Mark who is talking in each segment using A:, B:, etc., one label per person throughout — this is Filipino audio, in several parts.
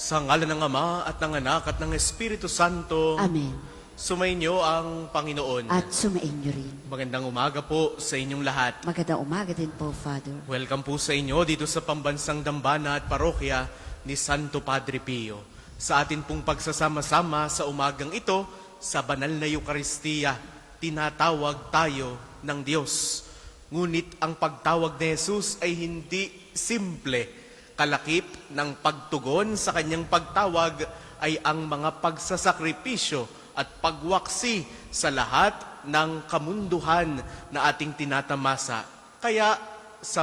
A: Sa ngalan ng Ama at ng Anak at ng Espiritu Santo.
B: Amen.
A: Sumainyo ang Panginoon.
B: At sumainyo rin.
A: Magandang umaga po sa inyong lahat.
B: Magandang umaga din po, Father.
A: Welcome po sa inyo dito sa Pambansang Dambana at Parokya ni Santo Padre Pio. Sa atin pong pagsasama-sama sa umagang ito, sa banal na Eukaristiya, tinatawag tayo ng Diyos. Ngunit ang pagtawag ni Jesus ay hindi simple. Kalakip ng pagtugon sa kanyang pagtawag ay ang mga pagsasakripisyo at pagwaksi sa lahat ng kamunduhan na ating tinatamasa. Kaya sa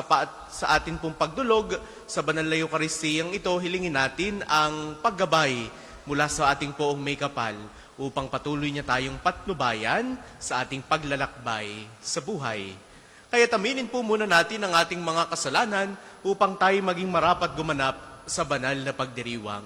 A: atin pong pagdulog sa banal na Eukaristiyang ito, hilingin natin ang paggabay mula sa ating poong may kapal upang patuloy niya tayong patnubayan sa ating paglalakbay sa buhay. Kaya taminin po muna natin ang ating mga kasalanan upang tayo maging marapat gumanap sa banal na pagdiriwang.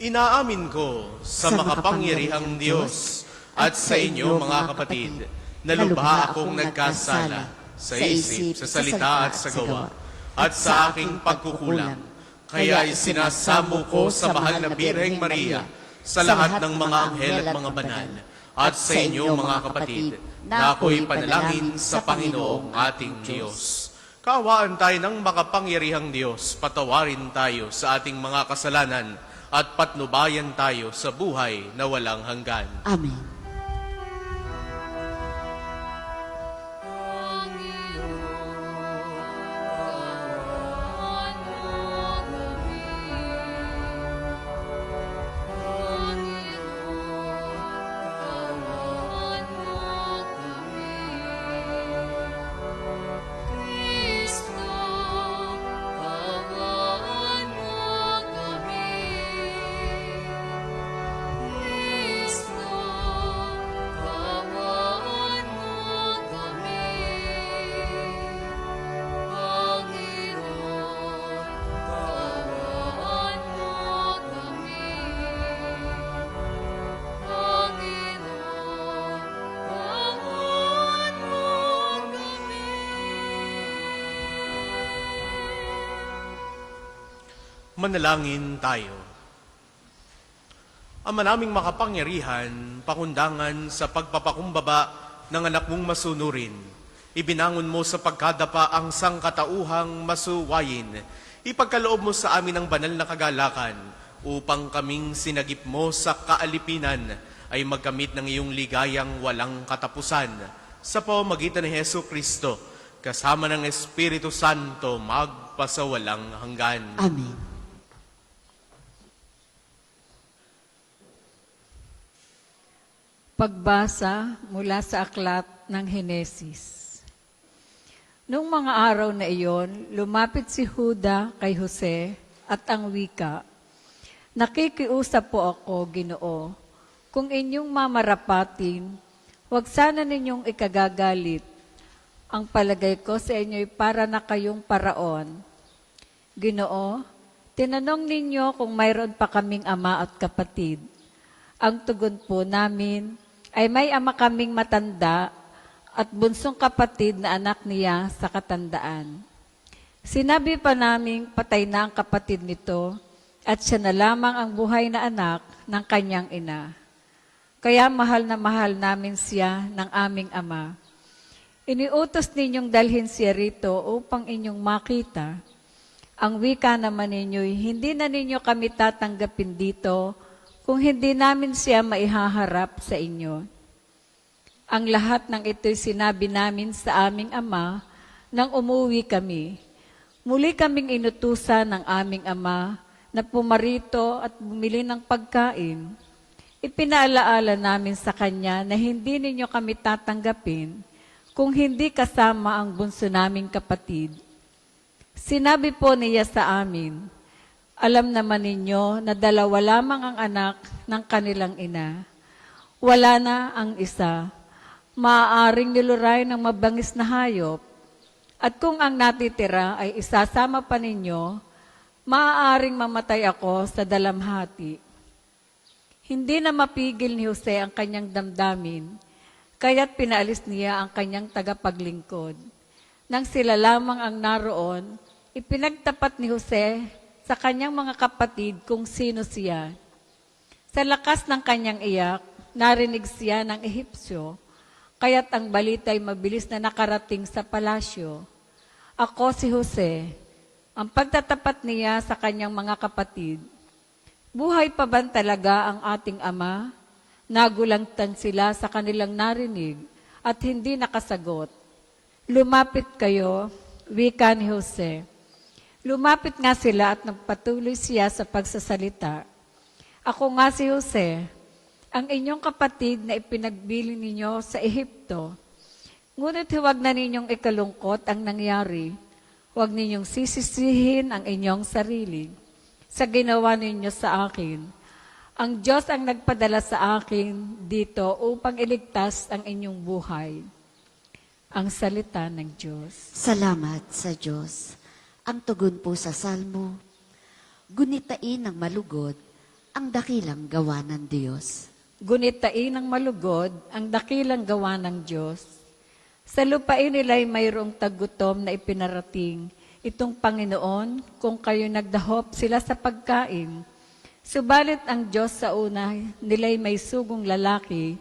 A: Inaamin ko sa makapangyarihang Diyos at sa inyo mga kapatid, na lubha akong nagkasala sa isip, sa salita at sa gawa, at sa aking pagkukulang. Kaya isinasamo ko sa mahal na Birheng Maria, sa lahat ng mga anghel at mga banal, at sa inyo mga kapatid, na ako'y panalangin sa Panginoong ating Diyos. Kaawaan tayo ng makapangyarihang Diyos, patawarin tayo sa ating mga kasalanan, at patnubayan tayo sa buhay na walang hanggan.
B: Amen.
A: Manalangin tayo. Ama naming makapangyarihan, pakundangan sa pagpapakumbaba ng anak mong masunurin. Ibinangon mo sa pagkadapa ang sangkatauhang masuwayin. Ipagkaloob mo sa amin ang banal na kagalakan upang kaming sinagip mo sa kaalipinan ay magkamit ng iyong ligayang walang katapusan. Sa pamamagitan ni Hesu Kristo, kasama ng Espiritu Santo, magpasawalang hanggan.
B: Amen.
C: Pagbasa mula sa aklat ng Henesis. Noong mga araw na iyon, lumapit si Juda kay Jose at ang wika, "Nakikiusap po ako, Ginoo, kung inyong mamarapatin, huwag sana ninyong ikagagalit. Ang palagay ko sa inyo'y para na kayong paraon. Ginoo, tinanong ninyo kung mayroon pa kaming ama at kapatid. Ang tugon po namin ay may ama kaming matanda at bunsong kapatid na anak niya sa katandaan. Sinabi pa naming patay na ang kapatid nito at siya na lamang ang buhay na anak ng kanyang ina. Kaya mahal na mahal namin siya ng aming ama. Iniutos ninyong dalhin siya rito upang inyong makita. Ang wika naman ninyo'y hindi na ninyo kami tatanggapin dito kung hindi namin siya maihaharap sa inyo. Ang lahat ng ito'y sinabi namin sa aming ama nang umuwi kami. Muli kaming inutusan ng aming ama na pumarito at bumili ng pagkain. Ipinaalaala namin sa kanya na hindi ninyo kami tatanggapin kung hindi kasama ang bunso naming kapatid. Sinabi po niya sa amin, alam naman ninyo na dalawa lamang ang anak ng kanilang ina. Wala na ang isa. Maaaring niluray ng mabangis na hayop. At kung ang natitira ay isasama pa ninyo, maaaring mamatay ako sa dalamhati. Hindi na mapigil ni Jose ang kanyang damdamin, kaya't pinaalis niya ang kanyang tagapaglingkod. Nang sila lamang ang naroon, ipinagtapat ni Jose sa kanyang mga kapatid kung sino siya. Sa lakas ng kanyang iyak, narinig siya ng Ehipsyo, kaya't ang balita ay mabilis na nakarating sa palasyo. Ako si Jose, ang pagtatapat niya sa kanyang mga kapatid. Buhay pa ba talaga ang ating ama? Nagulangtan sila sa kanilang narinig at hindi nakasagot. Lumapit kayo, wika ni Jose. Lumapit nga sila at nagpatuloy siya sa pagsasalita. Ako nga si Jose, ang inyong kapatid na ipinagbili ninyo sa Ehipto. Ngunit huwag na ninyong ikalungkot ang nangyari. Huwag ninyong sisisihin ang inyong sarili sa ginawa ninyo sa akin. Ang Diyos ang nagpadala sa akin dito upang iligtas ang inyong buhay. Ang salita ng Diyos.
B: Salamat sa Diyos. Ang tugon po sa Salmo, gunitain ng malugod ang dakilang gawa ng Diyos.
C: Gunitain ng malugod ang dakilang gawa ng Diyos. Sa lupain nila'y mayroong tagutom na ipinarating itong Panginoon kung kayo nagdahop sila sa pagkain. Subalit ang Diyos sa una nila'y may sugong lalaki,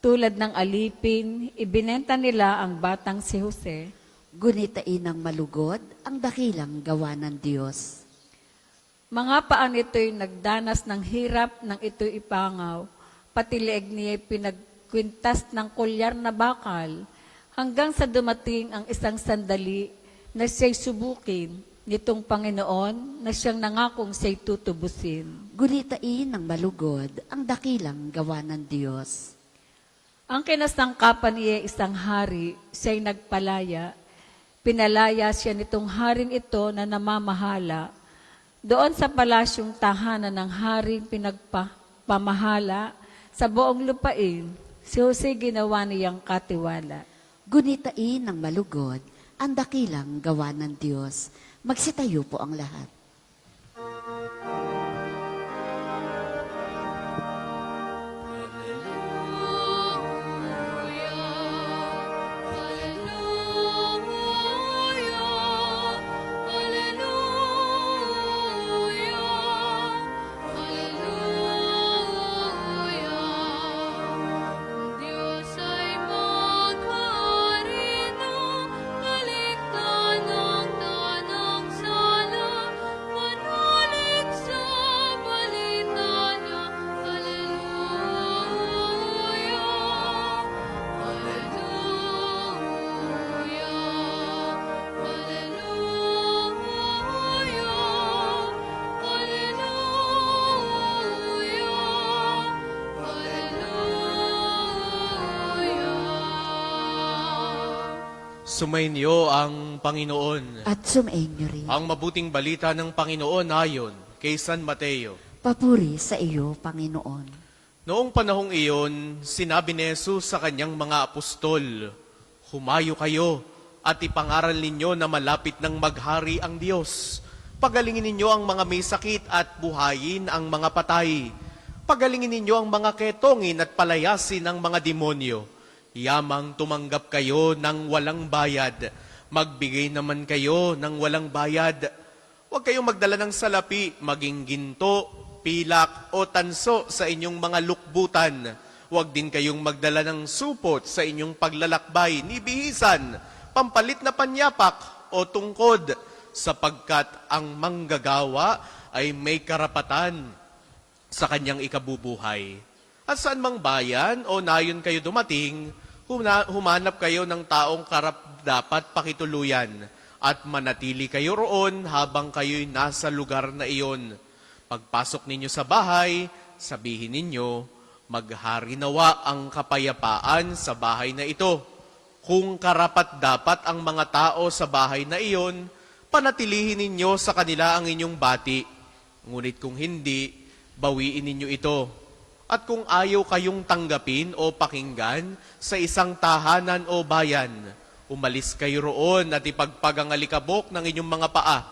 C: tulad ng alipin, ibinenta nila ang batang si Jose.
B: Gunitain ng malugod ang dakilang gawa ng Diyos.
C: Mga paan ito'y nagdanas ng hirap nang ito'y ipangaw, pati leeg niya'y pinagkwintas ng kulyar na bakal, hanggang sa dumating ang isang sandali na siya'y subukin nitong Panginoon na siyang nangakong siya'y tutubusin.
B: Gunitain ng malugod ang dakilang gawa ng Diyos.
C: Ang kinasangkapan niya isang hari, siya'y nagpalaya. Pinalaya siya nitong haring ito na namamahala. Doon sa palasyong tahanan ng haring pinagpamahala sa buong lupain, si Jose ginawa niyang katiwala.
B: Gunitain ng malugod ang dakilang gawa ng Diyos. Magsitayo po ang lahat.
D: Diyos ay maghari ng kaligtan ng tanang sala, manalig sa balita niya. Hallelujah, Hallelujah, Hallelujah.
A: Sumainyo ang Panginoon.
B: At sumainyo rin.
A: Ang mabuting balita ng Panginoon ayon kay San Mateo.
B: Papuri sa iyo, Panginoon.
A: Noong panahong iyon, sinabi ni Jesus sa kanyang mga apostol, "Humayo kayo at ipangaral ninyo na malapit ng maghari ang Diyos. Pagalingin ninyo ang mga may sakit at buhayin ang mga patay. Pagalingin ninyo ang mga ketongin at palayasin ang mga demonyo. Yamang tumanggap kayo ng walang bayad. Magbigay naman kayo ng walang bayad. Huwag kayong magdala ng salapi, maging ginto, pilak o tanso sa inyong mga lukbutan. Huwag din kayong magdala ng supot sa inyong paglalakbay, ni bihisan, pampalit na panyapak o tungkod, sapagkat ang manggagawa ay may karapatan sa kanyang ikabubuhay. At saan mang bayan o nayon kayo dumating, humanap kayo ng taong dapat pakituluyan at manatili kayo roon habang kayo'y nasa lugar na iyon. Pagpasok ninyo sa bahay, sabihin ninyo, maghari nawa ang kapayapaan sa bahay na ito. Kung karapat-dapat ang mga tao sa bahay na iyon, panatilihin ninyo sa kanila ang inyong bati. Ngunit kung hindi, bawiin ninyo ito. At kung ayaw kayong tanggapin o pakinggan sa isang tahanan o bayan, umalis kayo roon at ipagpagangalikabok ng inyong mga paa.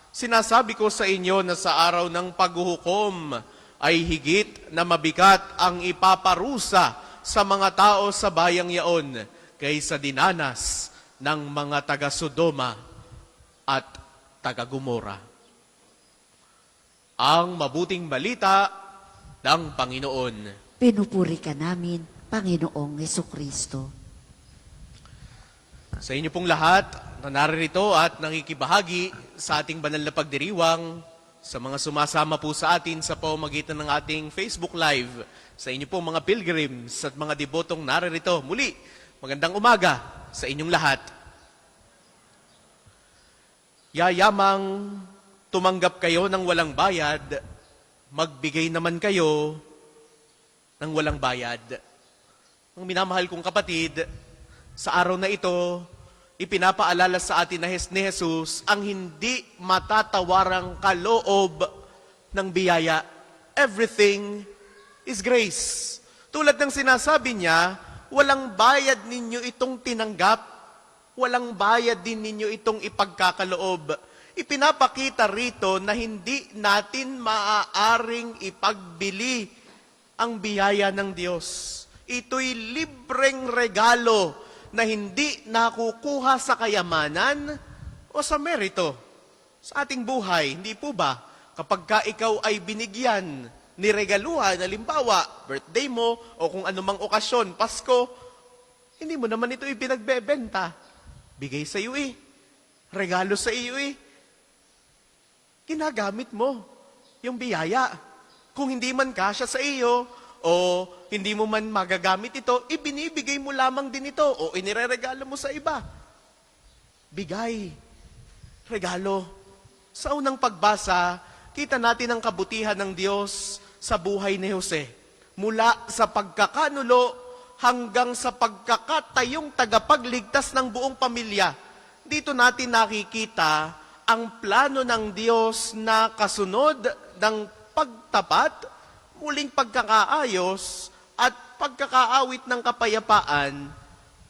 A: Sinasabi ko sa inyo na sa araw ng paghuhukom ay higit na mabigat ang ipaparusa sa mga tao sa bayang yaon kaysa dinanas ng mga taga-Sodoma at taga-Gomora. Ang mabuting balita ng Panginoon.
B: Pinupuri ka namin, Panginoong Hesukristo.
A: Sa inyo pong lahat na naririto at nakikibahagi sa ating banal na pagdiriwang, sa mga sumasama po sa atin sa pamamagitan ng ating Facebook Live, sa inyo pong mga pilgrims at mga debotong naririto, muli, magandang umaga sa inyong lahat. Yayamang tumanggap kayo ng walang bayad, magbigay naman kayo ng walang bayad. Ang minamahal kong kapatid, sa araw na ito, ipinapaalala sa atin ni Jesus ang hindi matatawarang kaloob ng biyaya. Everything is grace. Tulad ng sinasabi niya, walang bayad ninyo itong tinanggap, walang bayad din ninyo itong ipagkakaloob. Ipinapakita rito na hindi natin maaaring ipagbili ang biyaya ng Diyos. Ito'y libreng regalo na hindi nakukuha sa kayamanan o sa merito sa ating buhay. Hindi po ba? Kapag ka ikaw ay binigyan, niregaluhan, halimbawa, birthday mo o kung anumang okasyon, Pasko, hindi mo naman ito ipinagbebenta. Bigay sa iyo regalo sa iyo ginagamit mo yung biyaya. Kung hindi man kasya sa iyo, o hindi mo man magagamit ito, ibinibigay mo lamang din ito, o inireregalo mo sa iba. Bigay. Regalo. Sa unang pagbasa, kita natin ang kabutihan ng Diyos sa buhay ni Jose. Mula sa pagkakanulo hanggang sa pagkakatayong tagapagligtas ng buong pamilya. Dito natin nakikita ang plano ng Diyos na kasunod ng pagtapat, muling pagkakaayos, at pagkakaawit ng kapayapaan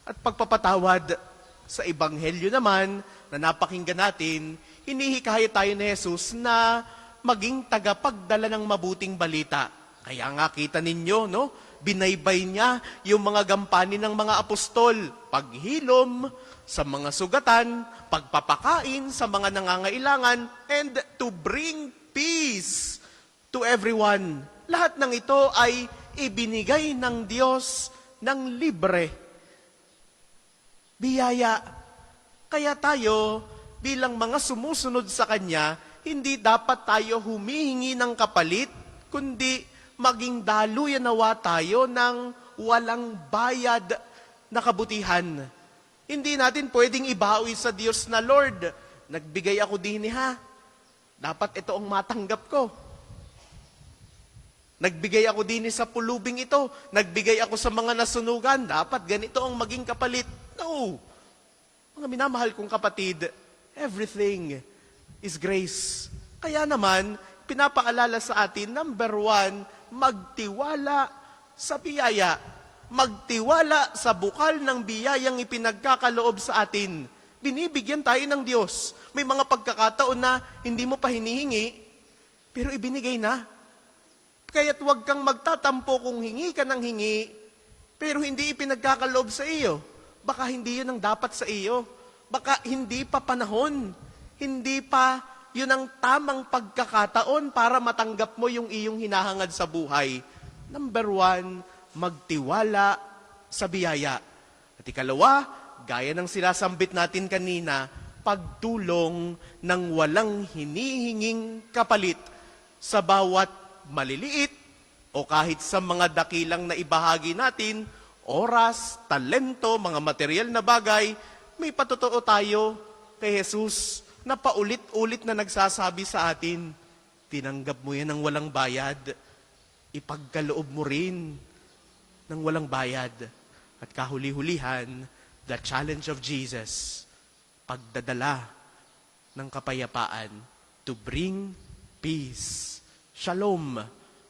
A: at pagpapatawad. Sa Ebanghelyo naman, na napakinggan natin, hinihikayat tayo ni Jesus na maging tagapagdala ng mabuting balita. Kaya nga kita ninyo, no? Binaybay niya yung mga gampanin ng mga apostol, paghilom sa mga sugatan, pagpapakain sa mga nangangailangan, and to bring peace to everyone. Lahat ng ito ay ibinigay ng Diyos ng libre. Biyaya. Kaya tayo, bilang mga sumusunod sa Kanya, hindi dapat tayo humihingi ng kapalit, kundi maging daluyan nawa tayo ng walang bayad na kabutihan. Hindi natin pwedeng ibawi sa Diyos na, Lord, nagbigay ako din ha. Dapat ito ang matanggap ko. Nagbigay ako din sa pulubing ito. Nagbigay ako sa mga nasunugan. Dapat ganito ang maging kapalit. No. Mga minamahal kong kapatid, everything is grace. Kaya naman, pinapaalala sa atin, number 1, magtiwala sa biyaya. Magtiwala sa bukal ng biyayang ipinagkakaloob sa atin. Binibigyan tayo ng Diyos. May mga pagkakataon na hindi mo pa hinihingi, pero ibinigay na. Kaya't huwag kang magtatampo kung hingi ka ng hingi, pero hindi ipinagkakaloob sa iyo. Baka hindi yun ang dapat sa iyo. Baka hindi pa panahon. Hindi pa yun ang tamang pagkakataon para matanggap mo yung iyong hinahangad sa buhay. Number 1, magtiwala sa biyaya. At ikalawa, gaya ng sinasambit natin kanina, pagtulong ng walang hinihinging kapalit sa bawat maliliit o kahit sa mga dakilang na ibahagi natin, oras, talento, mga material na bagay, may patotoo tayo kay Jesus na paulit-ulit na nagsasabi sa atin, tinanggap mo yan ng walang bayad, ipagkaloob mo rin ng walang bayad. At kahuli-hulihan, the challenge of Jesus, pagdadala ng kapayapaan to bring peace. Shalom.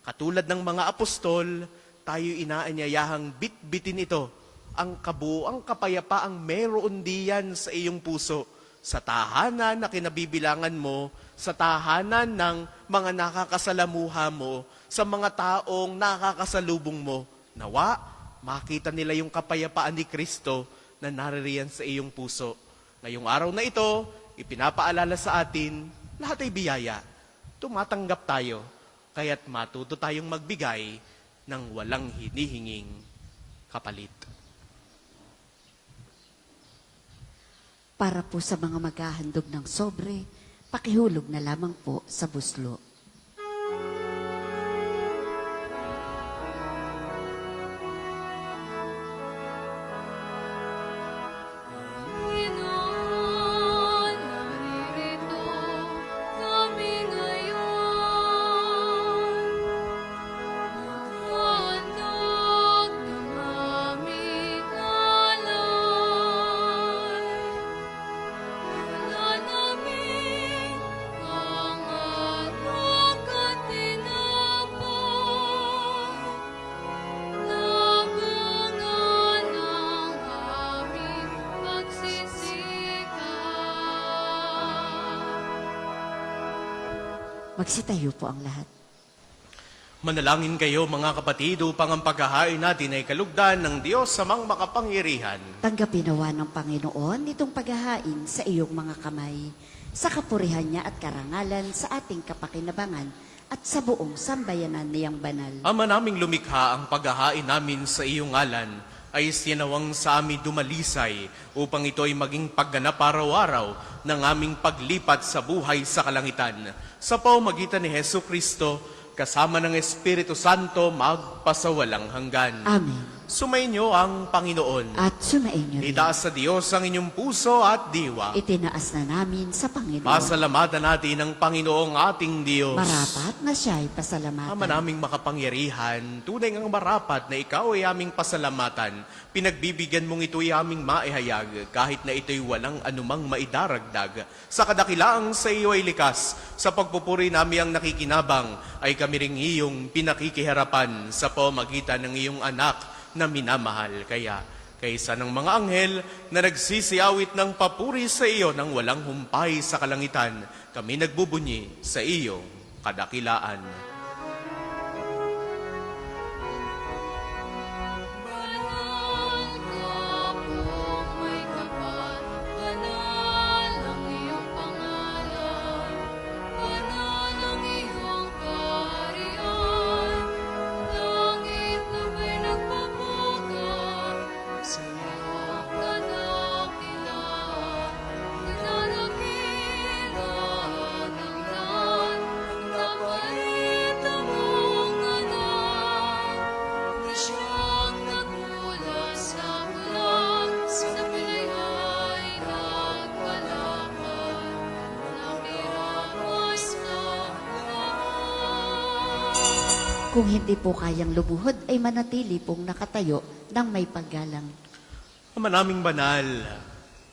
A: Katulad ng mga apostol, tayo inaanyayahang bit-bitin ito. Ang kabuang kapayapaang meron diyan sa iyong puso, sa tahanan na kinabibilangan mo, sa tahanan ng mga nakakasalamuha mo, sa mga taong nakakasalubong mo. Nawa, makita nila yung kapayapaan ni Kristo na naririyan sa iyong puso. Ngayong araw na ito, ipinapaalala sa atin, lahat ay biyaya. Tumatanggap tayo, kaya't matuto tayong magbigay ng walang hinihinging kapalit.
B: Para po sa mga maghahandog ng sobre, pakihulog na lamang po sa buslo.
D: Panginoon, naririto kami ngayon. Maghahandog ng aming alay. Wala namin ang alok at tinapay na bunga ng aming pagsisikap.
B: Magsitayo po ang lahat.
A: Manalangin kayo mga kapatid upang ang paghahain natin ay kalugdan ng Diyos samang makapangyarihan.
B: Tanggapin nawa ng Panginoon itong paghahain sa iyong mga kamay, sa kapurihan niya at karangalan sa ating kapakinabangan at sa buong sambayanan niyang banal.
A: Ama naming lumikha, ang paghahain namin sa iyong ngalan ay sinawang sa amin dumalisay upang ito ay maging pagganap araw-araw ng aming paglipat sa buhay sa kalangitan. Sa pamamagitan ni Hesu Kristo, kasama ng Espiritu Santo, magpasawalang hanggan.
B: Amen.
A: Sumainyo ang Panginoon.
B: At sumain niyo rin.
A: Itaas sa Diyos ang inyong puso at diwa.
B: Itinaas na namin sa Panginoon.
A: Pasalamatan natin ang Panginoong ating Diyos.
B: Marapat na siya'y pasalamatan.
A: Ama naming makapangyarihan, tunay ngang marapat na ikaw ay aming pasalamatan. Pinagbibigyan mong ito'y aming maihayag, kahit na ito'y walang anumang maidaragdag. Sa kadakilaang sa iyo ay likas, sa pagpupuri namin ang nakikinabang, ay kami ring iyong pinakikiharapan sa pamagitan ng iyong anak na minamahal. Kaya, kaysa ng mga anghel na nagsisiawit ng papuri sa iyo nang walang humpay sa kalangitan, kami nagbubunyi sa iyong kadakilaan.
D: Banal ka pong may kapal, banal ang iyong pangalan, banal ang iyong kaharian, langit na may nagpapugar sa iyong kadakilaan, kinarakilan ng lahat, napalita mong anak, na siyang nagmula sa bulan, sa pinaya'y nagpalakad, nakiramas na lahat.
B: Kung hindi po kayang lumuhod, ay manatili pong nakatayo ng may paggalang.
A: Ama naming banal,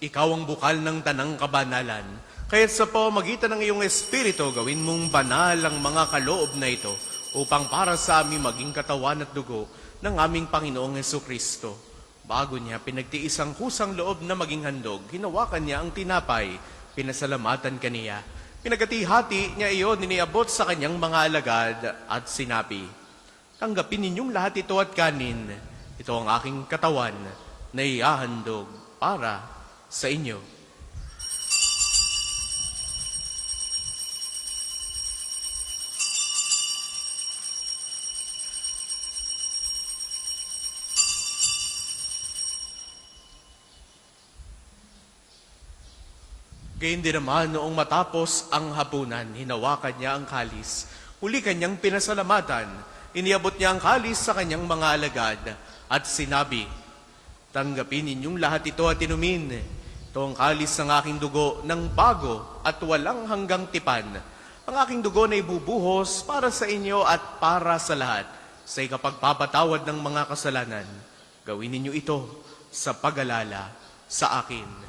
A: ikaw ang bukal ng tanang kabanalan. Kaya't sa pamamagitan ng iyong Espiritu, gawin mong banal ang mga kaloob na ito upang para sa amin maging katawan at dugo ng aming Panginoong Hesukristo. Bago niya pinagtiis ang kusang loob na maging handog, hinawakan niya ang tinapay, pinasalamatan kaniya. Pinagati-hati niya iyon, niniabot sa kanyang mga alagad at sinabi, "Tanggapin ninyong lahat ito at kanin. Ito ang aking katawan na ihahandog para sa inyo." Gayun din naman noong matapos ang hapunan, hinawakan niya ang kalis. Huli kanyang pinasalamatan. Iniabot niya ang kalis sa kanyang mga alagad at sinabi, "Tanggapin ninyong lahat ito at inumin. Ito ang kalis ng aking dugo ng bago at walang hanggang tipan. Ang aking dugo na ibubuhos para sa inyo at para sa lahat sa ikapagpapatawad ng mga kasalanan. Gawin ninyo ito sa pag-alala sa akin."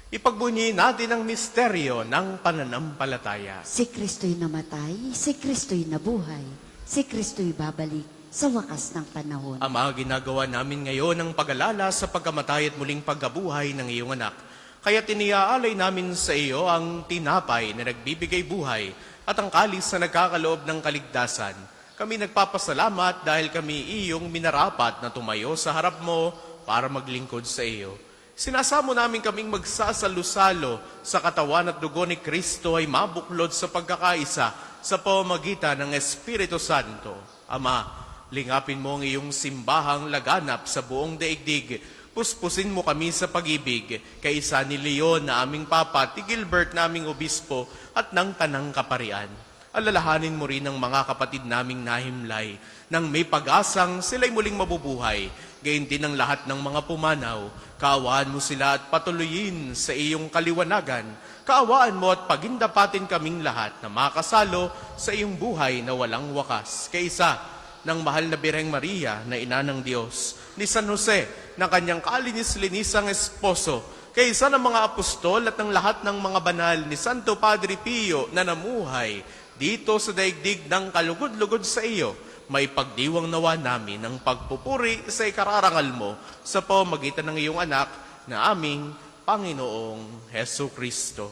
A: Ipagbunyi natin ang misteryo ng pananampalataya.
B: Si Kristo'y namatay, si Kristo'y nabuhay, si Kristo'y babalik sa wakas ng panahon.
A: Ama, ginagawa namin ngayon ang pag-alala sa pagkamatay at muling pagkabuhay ng iyong anak. Kaya tiniaalay namin sa iyo ang tinapay na nagbibigay buhay at ang kalis na nagkakaloob ng kaligtasan. Kami nagpapasalamat dahil kami iyong minarapat na tumayo sa harap mo para maglingkod sa iyo. Sinasamo namin kaming magsasalo-salo sa katawan at dugo ni Kristo ay mabuklod sa pagkakaisa sa pamamagitan ng Espiritu Santo. Ama, lingapin mo ang iyong simbahang laganap sa buong daigdig. Puspusin mo kami sa pag-ibig, kaisa ni Leon na aming Papa, ti Gilbert na aming Obispo at ng Tanang Kaparian. Alalahanin mo rin ang mga kapatid naming nahimlay, nang may pag-asang sila'y muling mabubuhay, gayon din ang lahat ng mga pumanaw. Kaawaan mo sila at patuloyin sa iyong kaliwanagan. Kaawaan mo at pagindapatin kaming lahat na makasalo sa iyong buhay na walang wakas. Kaisa ng mahal na Birheng Maria na ina ng Diyos, ni San Jose na kanyang kalinis-linisang esposo, kaisa ng mga apostol at ng lahat ng mga banal ni Santo Padre Pio na namuhay dito sa daigdig ng kalugod-lugod sa iyo, may pagdiwang nawa namin ang pagpupuri sa ikararangal mo sa pamamagitan ng iyong anak na aming Panginoong Hesu Kristo.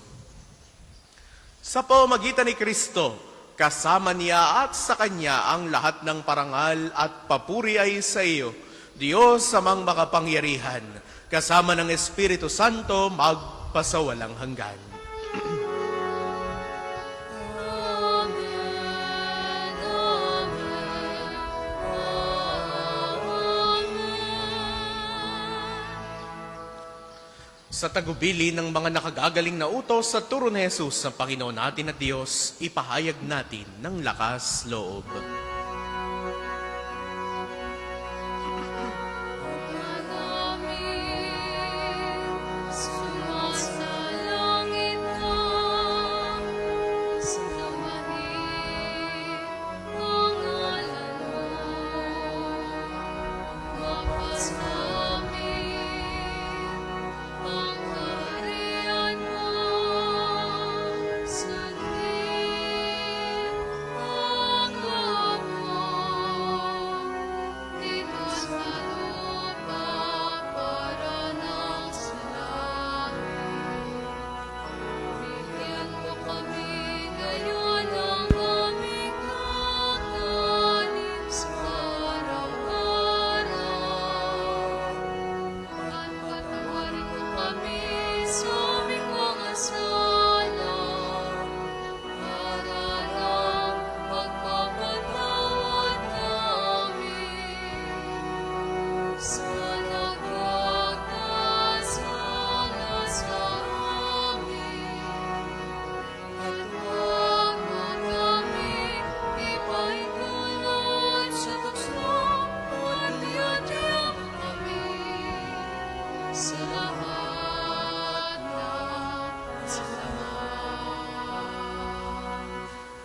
A: Sa pamamagitan ni Kristo, kasama niya at sa Kanya ang lahat ng parangal at papuri ay sa iyo, Diyos amang makapangyarihan, kasama ng Espiritu Santo magpasawalang hanggan. Sa tagubili ng mga nakagagaling na utos sa turo ni Jesus sa Panginoon natin at Diyos, ipahayag natin ng lakas loob.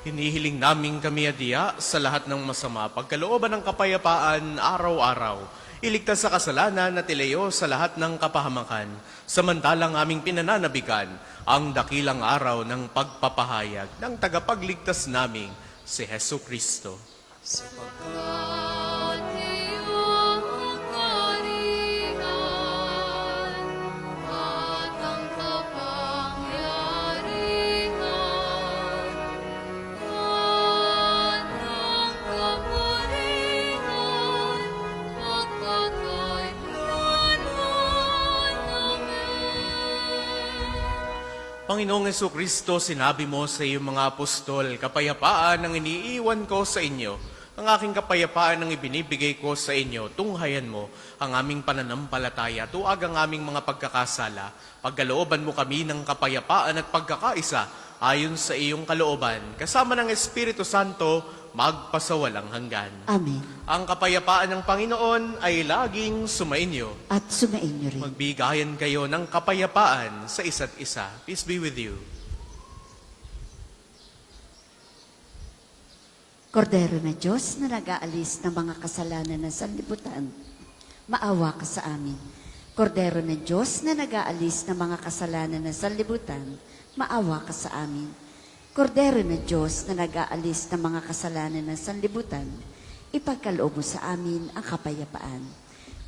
A: Hinihiling namin kami adya sa lahat ng masama, pagkalooban ng kapayapaan araw-araw. Iligtas sa kasalanan at ilayo sa lahat ng kapahamakan. Samantalang aming pinananabikan ang dakilang araw ng pagpapahayag ng tagapagligtas naming si Hesu Kristo.
D: Sapagkat iyong kaharian at ang kapangyarihan at ang kapurihan magpakailanman. Amen.
A: Panginoong Hesu Kristo, sinabi mo sa iyong mga apostol, kapayapaan ang iniiwan ko sa inyo. Ang aking kapayapaan ang ibinibigay ko sa inyo, tunghayan mo ang aming pananampalataya, tuwag ang aming mga pagkakasala. Pagkalooban mo kami ng kapayapaan at pagkakaisa ayon sa iyong kalooban, kasama ng Espiritu Santo, magpasawalang hanggan.
B: Amen.
A: Ang kapayapaan ng Panginoon ay laging sumainyo.
B: At sumainyo rin.
A: Magbigayan kayo ng kapayapaan sa isa't isa. Peace be with you.
B: Kordero na Diyos na nag-aalis ng mga kasalanan ng sanlibutan, maawa ka sa amin. Kordero na Diyos na nag-aalis ng mga kasalanan ng sanlibutan, maawa ka sa amin. Kordero na Diyos na nag-aalis ng mga kasalanan ng sanlibutan, ipagkaloob mo sa amin ang kapayapaan.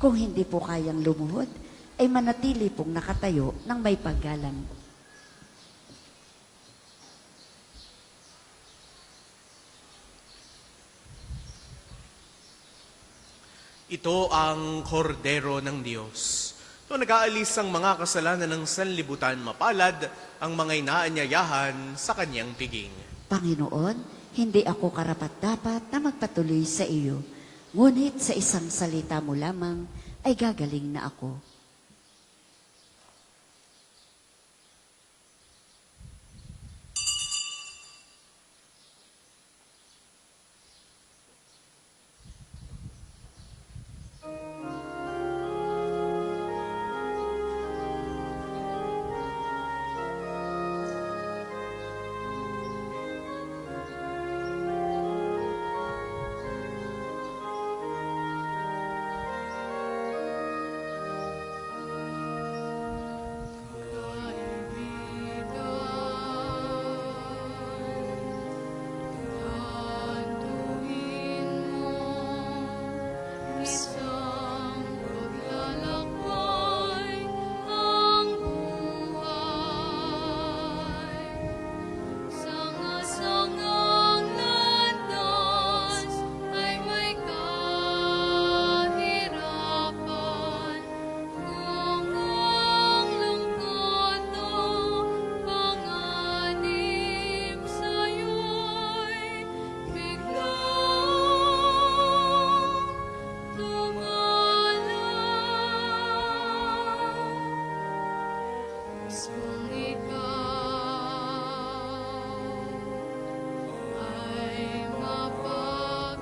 B: Kung hindi po kayang lumuhod, ay manatili pong nakatayo ng may paggalang.
A: Ito ang kordero ng Diyos. Ito nag-aalis ang mga kasalanan ng sanlibutan, mapalad ang mga inaanyayahan sa kanyang piging.
B: Panginoon, hindi ako karapat-dapat na magpatuloy sa iyo, ngunit sa isang salita mo lamang ay gagaling na ako.
D: Isang paglalakbay ang buhay, sanga-sangang landas ay may kahirapan, kung ang lungkot o panganib sa'yo'y biglang kung ikaw ay mapagod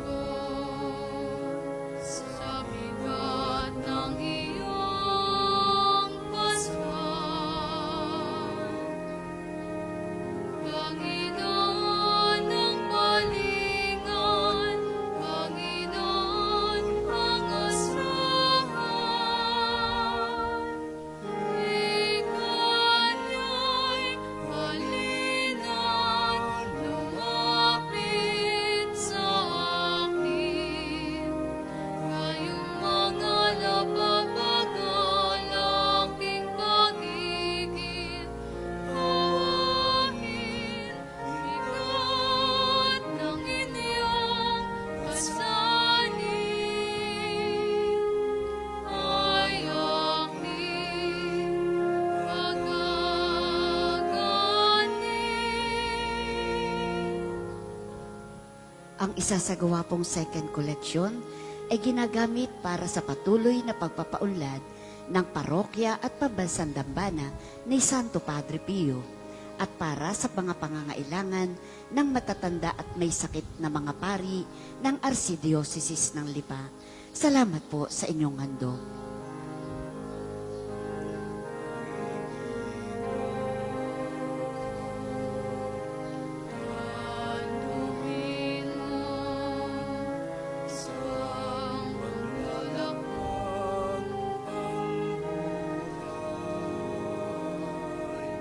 D: sa bigat ng iyong paswan, Panginoon ang balingan, Panginoon ang asahan. Ikanya'y halinan, lumapit sa akin. Kayong mga napapagal aking pag-ibig, hawahin, bigat ng inyong pasanin ay aking pagaganin.
B: Ang isasagawa pong second collection ay ginagamit para sa patuloy na pagpapaunlad ng parokya at pambansang dambana ni Santo Padre Pio at para sa mga pangangailangan ng matatanda at may sakit na mga pari ng Arsidiocesis ng Lipa. Salamat po sa inyong handog.
D: Tanduhin mo isang paglalakbay ang buhay,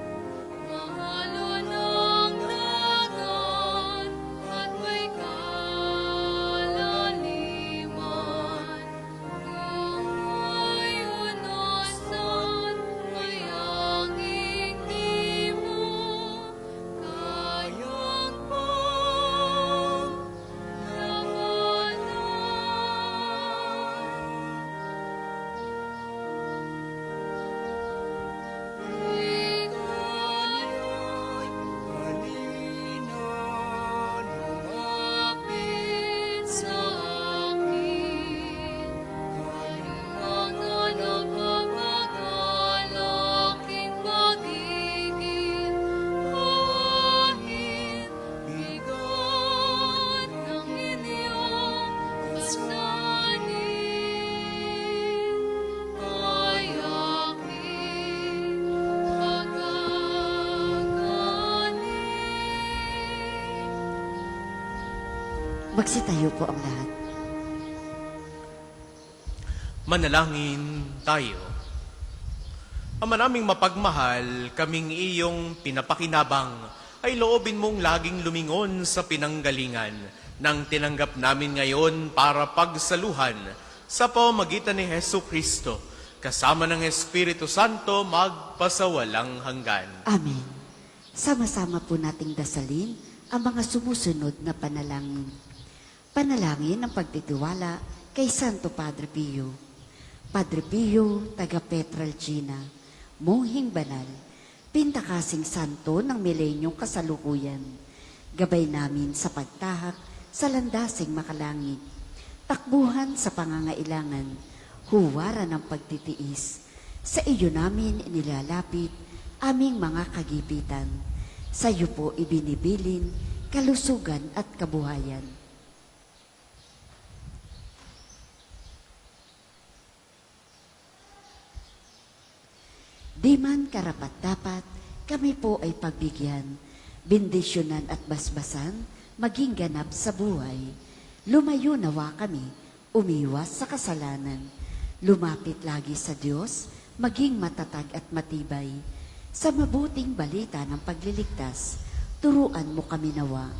D: mahalo ng dagat at may kalaliman, kung ngayon nasan ay ang igdi mo, kayang lumapit sa akin, kayong mga napapagal aking pag-ibig, hawahin, bigat ng inyong pasanin ay aking pagaganin.
B: Magsitayo po ang lahat.
A: Manalangin tayo. Ama naming mapagmahal, kaming iyong pinapakinabang, ay loobin mong laging lumingon sa pinanggalingan nang tinanggap namin ngayon para pagsaluhan sa pamamagitan ni Hesu Kristo kasama ng Espiritu Santo, magpasawalang hanggan.
B: Amen. Sama-sama po nating dasalin ang mga sumusunod na panalangin. Panalangin ng pagtitiwala kay Santo Padre Pio. Padre Pio, taga Petralcina, monghing banal, pintakasing santo ng milenyong kasalukuyan. Gabay namin sa pagtahak sa landasing makalangit. Takbuhan sa pangangailangan, huwara ng pagtitiis. Sa iyo namin inilalapit aming mga kagipitan. Sa iyo po ibinibilin kalusugan at kabuhayan. Di man karapat-dapat, kami po ay pagbigyan, bendisyonan at basbasan, maging ganap sa buhay. Lumayo nawa kami, umiwas sa kasalanan. Lumapit lagi sa Diyos, maging matatag at matibay. Sa mabuting balita ng pagliligtas, turuan mo kami nawa.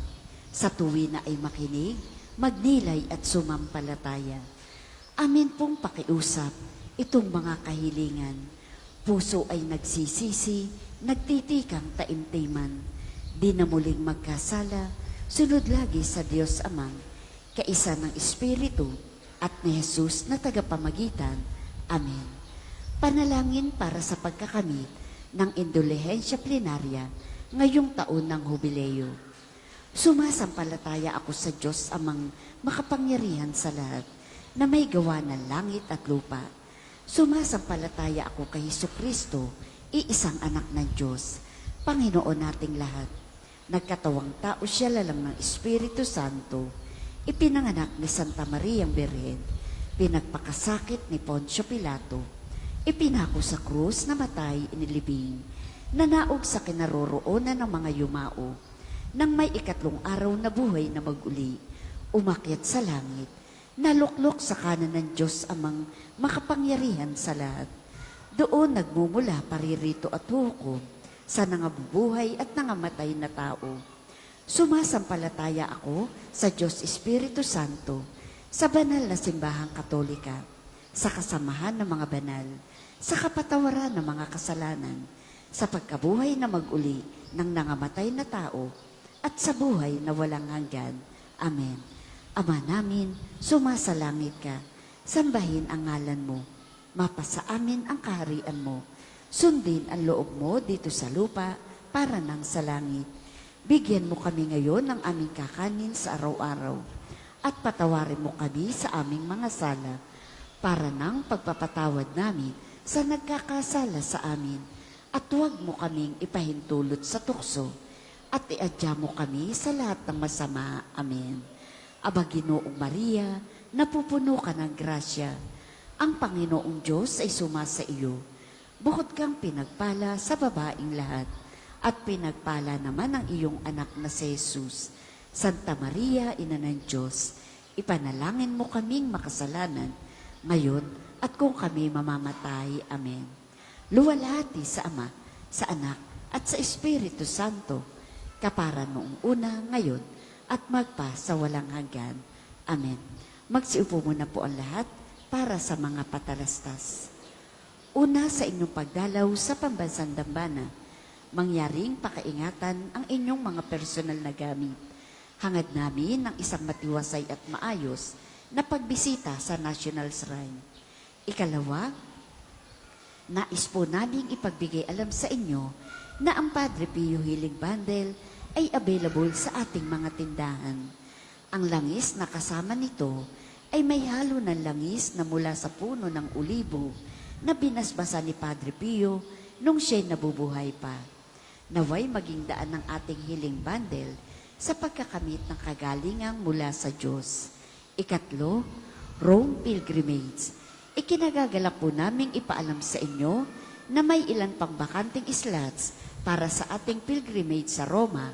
B: Sa tuwi na ay makinig, magnilay at sumampalataya. Amin pong pakiusap itong mga kahilingan. Puso ay nagsisisi, nagtitikang taimtiman. Di na muling magkasala, sunod lagi sa Diyos Amang, kaisa ng Espiritu at ni Jesus na tagapamagitan. Amen. Panalangin para sa pagkakamit ng indulhensya plenarya ngayong taon ng Hubileo. Sumasampalataya ako sa Diyos Amang makapangyarihan sa lahat na may gawa ng langit at lupa. Sumasampalataya ako kay Hesukristo, iisang anak ng Diyos, Panginoon nating lahat. Nagkatawang tao siya lalang ng Espiritu Santo, ipinanganak ni Santa Maria Birhen, pinagpakasakit ni Poncio Pilato, ipinako sa krus na matay inilibing, nanaog sa kinaroroonan ng mga yumao, nang may 3 araw na buhay na maguli, umakyat sa langit, naluklok sa kanan ng Diyos Amang makapangyarihan sa lahat. Doon nagmumula paririto at hukom sa nangabubuhay at nangamatay na tao. Sumasampalataya ako sa Diyos Espiritu Santo, sa banal na simbahang katolika, sa kasamahan ng mga banal, sa kapatawaran ng mga kasalanan, sa pagkabuhay na maguli ng nangamatay na tao, at sa buhay na walang hanggan. Amen. Ama namin, sumasalangit ka, sambahin ang ngalan mo, mapasa amin ang kaharian mo, sundin ang loob mo dito sa lupa para nang sa langit. Bigyan mo kami ngayon ng aming kakanin sa araw-araw, at patawarin mo kami sa aming mga sala, para nang pagpapatawad namin sa nagkakasala sa amin, at huwag mo kaming ipahintulot sa tukso, at iadya mo kami sa lahat ng masama. Amen. Aba Ginoong Maria, napupuno ka ng grasya. Ang Panginoong Diyos ay sumasa iyo. Bukod kang pinagpala sa babaing lahat, at pinagpala naman ang iyong anak na si Jesus. Santa Maria, Ina ng Diyos, ipanalangin mo kaming makasalanan, ngayon at kung kami mamamatay. Amen. Luwalhati sa Ama, sa Anak, at sa Espiritu Santo, kapara noong una, ngayon, at magpa sa walang hanggan. Amen. Magsiupo muna po ang lahat para sa mga patalastas. Una sa inyong pagdalaw sa pambansang dambana, mangyaring pakaingatan ang inyong mga personal na gamit. Hangad namin ng isang matiwasay at maayos na pagbisita sa National Shrine. Ikalawa, nais po naming ipagbigay alam sa inyo na ang Padre Pio Healing Bundle ay available sa ating mga tindahan. Ang langis na kasama nito ay may halo ng langis na mula sa puno ng ulibo na binasbasa ni Padre Pio nung siya'y nabubuhay pa. Naway maging daan ng ating healing bundle sa pagkakamit ng kagalingang mula sa Diyos. Ikatlo, Rome Pilgrimage. Ikinagagalak po naming ipaalam sa inyo na may ilan pang bakanting slots para sa ating pilgrimage sa Roma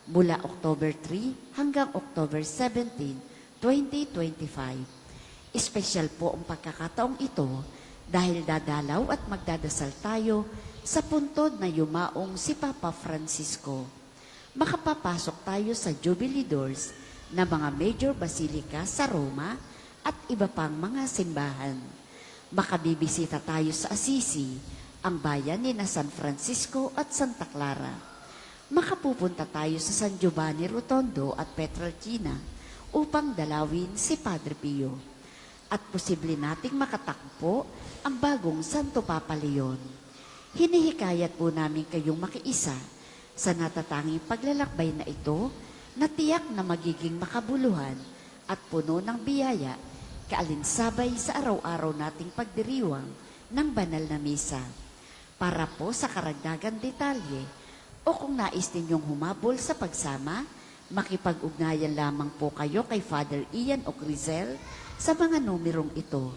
B: mula October 3 hanggang October 17, 2025. Espesyal po ang pagkakataong ito dahil dadalaw at magdadasal tayo sa puntod na yumaong si Papa Francisco. Makapapasok tayo sa Jubilee Doors na mga major basilika sa Roma at iba pang mga simbahan. Makabibisita tayo sa Assisi, ang bayan ni na San Francisco at Santa Clara. Makapupunta tayo sa San Giovanni Rotondo at Petrarchina upang dalawin si Padre Pio. At posible nating makatakbo ang bagong Santo Papa Leon. Hinihikayat po namin kayong makiisa sa natatanging paglalakbay na ito na tiyak na magiging makabuluhan at puno ng biyaya kaalinsabay sa araw-araw nating pagdiriwang ng banal na misa. Para po sa karagdagan detalye o kung nais ninyong humabol sa pagsama, makipag-ugnayan lamang po kayo kay Father Ian Ocrisel sa mga numerong ito: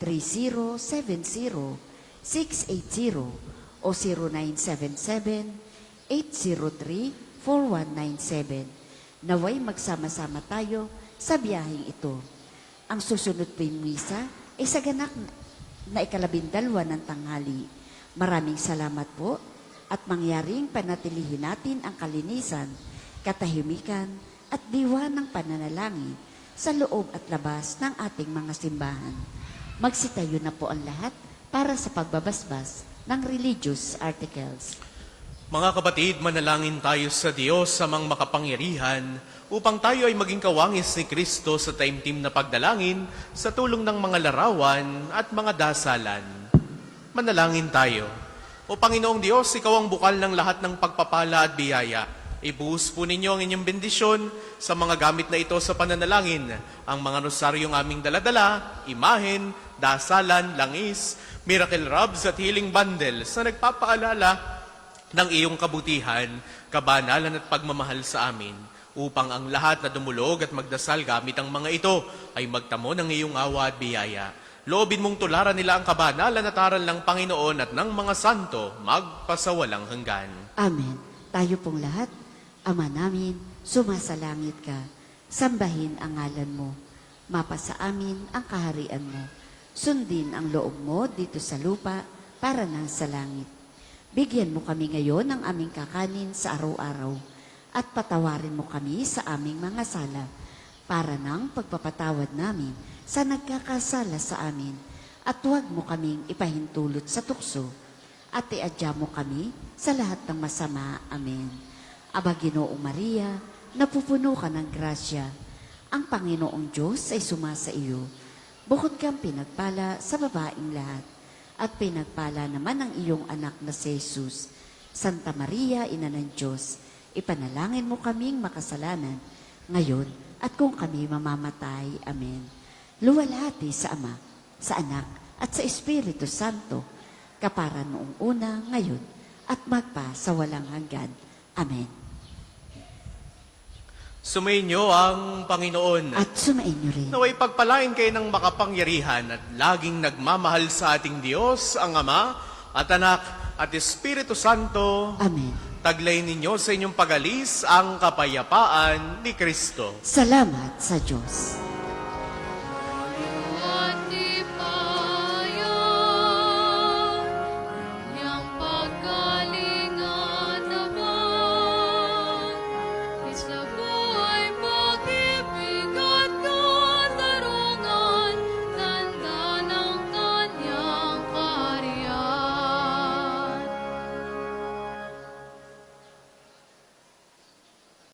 B: 0998-3070-680 o 0977-803-4197. Naway magsama-sama tayo sa biyaheng ito. Ang susunod po yung misa ay sa ganap na 12 ng tanghali. Maraming salamat po at mangyaring panatilihin natin ang kalinisan, katahimikan at diwa ng pananalangin sa loob at labas ng ating mga simbahan. Magsitayo na po ang lahat para sa pagbabasbas ng religious articles.
A: Mga kapatid, manalangin tayo sa Diyos sa mga makapangyarihan upang tayo ay maging kawangis ni Kristo sa taimtim na pagdalangin sa tulong ng mga larawan at mga dasalan. Manalangin tayo. O Panginoong Diyos, Ikaw ang bukal ng lahat ng pagpapala at biyaya. Ibuhos po ninyo ang inyong bendisyon sa mga gamit na ito sa pananalangin, ang mga rosaryong aming daladala, imahen, dasalan, langis, miracle robs at healing bundles na nagpapaalala ng iyong kabutihan, kabanalan at pagmamahal sa amin, upang ang lahat na dumulog at magdasal gamit ang mga ito ay magtamo ng iyong awa at biyaya. Loobin mong tularan nila ang kabanalan at aral ng Panginoon at ng mga santo magpasawalang hanggan.
B: Amen. Tayo pong lahat, Ama namin, sumasalangit ka, sambahin ang ngalan mo, mapasa amin ang kaharian mo, sundin ang loob mo dito sa lupa para nang sa langit. Bigyan mo kami ngayon ng aming kakanin sa araw-araw at patawarin mo kami sa aming mga sala para nang pagpapatawad namin sa nagkakasala sa amin at huwag mo kaming ipahintulot sa tukso at iadya mo kami sa lahat ng masama. Amen. Aba Ginoong Maria, napupuno ka ng grasya. Ang Panginoong Diyos ay sumasa iyo. Bukod kang pinagpala sa babaeng lahat, at pinagpala naman ang iyong anak na si Jesus. Santa Maria, Ina ng Diyos, ipanalangin mo kaming makasalanan, ngayon at kung kami mamamatay. Amen. Luwalhati sa Ama, sa Anak, at sa Espiritu Santo, kapara noong una, ngayon, at magpa sa walang hanggan. Amen.
A: Sumainyo ang Panginoon.
B: At sumainyo rin.
A: Naway pagpalain kayo ng makapangyarihan at laging nagmamahal sa ating Diyos, ang Ama at Anak at Espiritu Santo.
B: Amen.
A: Taglay ninyo sa inyong pag-alis ang kapayapaan ni Kristo.
B: Salamat sa Diyos.